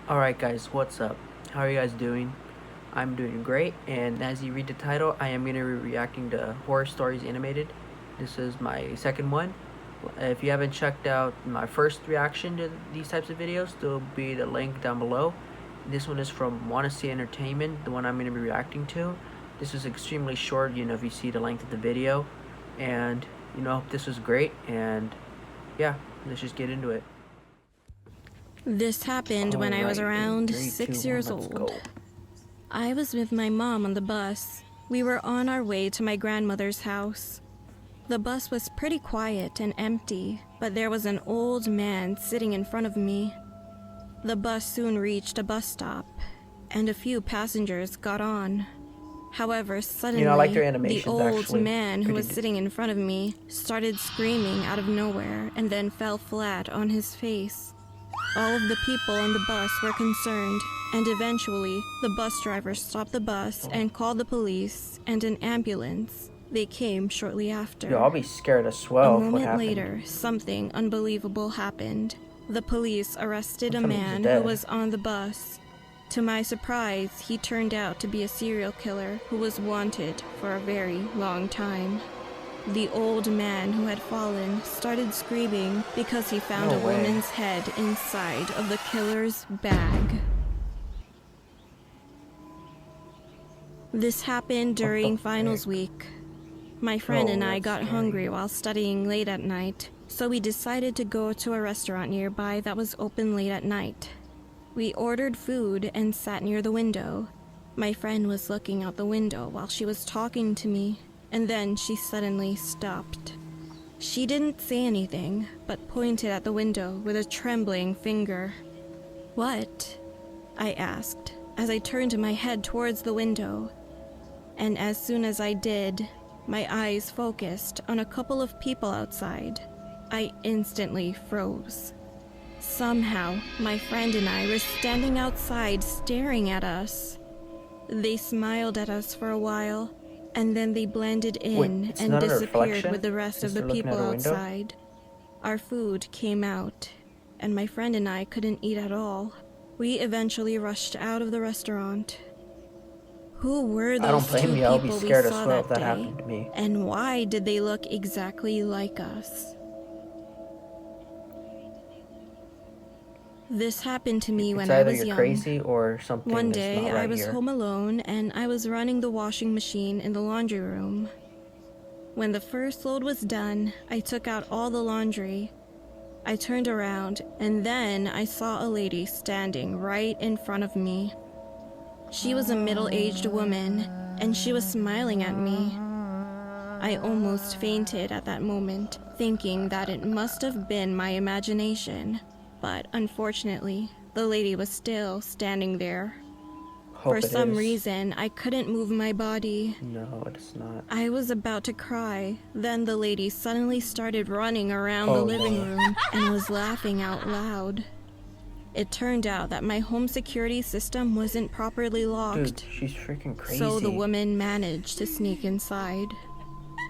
Alright guys, what's up? How are you guys doing? I'm doing great, and as you read the title, I am going to be reacting to Horror Stories Animated. This is my second one. If you haven't checked out my first reaction to these types of videos, there'll be the link down below. This one is from Wansee Entertainment, the one I'm going to be reacting to. This is extremely short, if you see the length of the video. And, this was great, and yeah, let's just get into it. This happened when I was around 6 years let's old. go. I was with my mom on the bus. We were on our way to my grandmother's house. The bus was pretty quiet and empty, but there was an old man sitting in front of me. The bus soon reached a bus stop, and a few passengers got on. However, suddenly, I like their the animations, old actually. man who was Pretty sitting in front of me started screaming out of nowhere and then fell flat on his face. All of the people on the bus were concerned, and eventually, the bus driver stopped the bus and called the police and an ambulance. They came shortly after. Yo, I'll be scared as A well. What moment happened? later, something unbelievable happened. The police arrested a I thought he was man dead. who was on the bus. To my surprise, he turned out to be a serial killer who was wanted for a very long time. The old man who had fallen started screaming because he found No a way. woman's head inside of the killer's bag. This happened during finals week. My friend and I that's got scary. hungry while studying late at night, so we decided to go to a restaurant nearby that was open late at night. We ordered food and sat near the window. My friend was looking out the window while she was talking to me, and then she suddenly stopped. She didn't say anything, but pointed at the window with a trembling finger. "What?" I asked, as I turned my head towards the window. And as soon as I did, my eyes focused on a couple of people outside. I instantly froze. Somehow, my friend and I were standing outside staring at us. They smiled at us for a while, and then they blended in it's and not a disappeared reflection? with the rest of Since the they're looking people out a window? outside. Our food came out, and my friend and I couldn't eat at all. We eventually rushed out of the restaurant. Who were I don't those blame two you. I'll be people we scared as saw well if that that day? happened to me. And why did they look exactly like us? This happened to me when It's I either was you're young. crazy or something One is day, not right I was here. home alone and I was running the washing machine in the laundry room. When the first load was done, I took out all the laundry. I turned around, and then I saw a lady standing right in front of me. She was a middle-aged woman, and she was smiling at me. I almost fainted at that moment, thinking that it must have been my imagination. But unfortunately, the lady was still standing there. Hope For it some is. reason, I couldn't move my body. No, it's not. I was about to cry. Then the lady suddenly started running around the Oh, living no. room and was laughing out loud. It turned out that my home security system wasn't properly Dude, locked, she's freaking crazy. so the woman managed to sneak inside.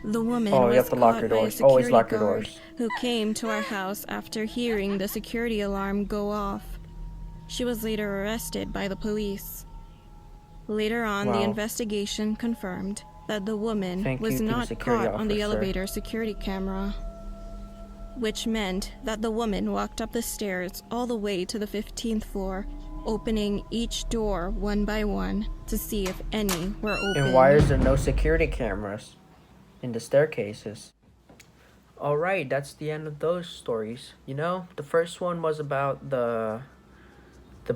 The woman Oh, you was have to lock caught your by a doors. Always security lock your guard doors. who came to our house after hearing the security alarm go off. She was later arrested by the police. Later on, the Wow. investigation confirmed that the woman Thank was you to the not security caught on the officer. elevator security camera, which meant that the woman walked up the stairs all the way to the 15th floor, opening each door one by one to see if any were open. And why is there no security cameras in the staircases? Alright, that's the end of those stories. The first one was about the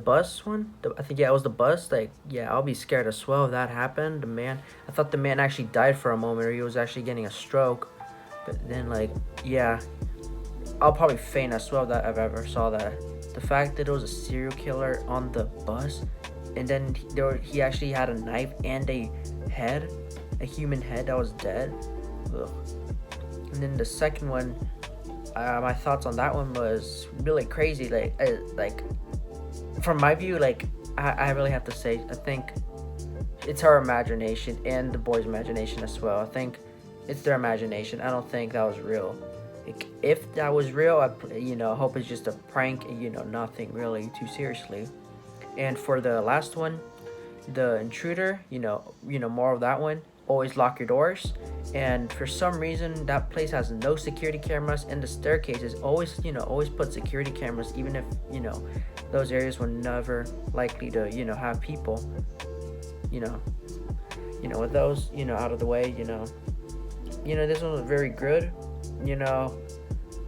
bus one. I think, yeah, it was the bus. Like, yeah, I'll be scared as well if that happened. I thought the man actually died for a moment, or he was actually getting a stroke. But then, like, yeah, I'll probably faint as well if that I've ever saw that. The fact that it was a serial killer on the bus, and then he actually had a knife and a human head that was dead. Ugh. And then the second one, my thoughts on that one was really crazy. Like from my view, like I really have to say, I think it's her imagination and the boy's imagination as well. I think it's their imagination. I don't think that was real. Like, if that was real, I hope it's just a prank and nothing really too seriously. And for the last one, the intruder, more of that one. Always lock your doors. And for some reason, that place has no security cameras, and the staircases always put security cameras, even if those areas were never likely to have people. You know, with those out of the way. This one was very good.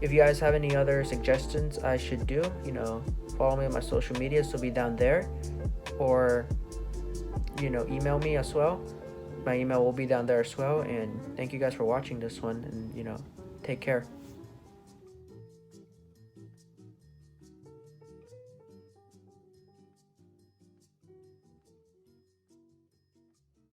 If you guys have any other suggestions I should do, follow me on my social media, so be down there, or email me as well. My email will be down there as well. And thank you guys for watching this one, and take care.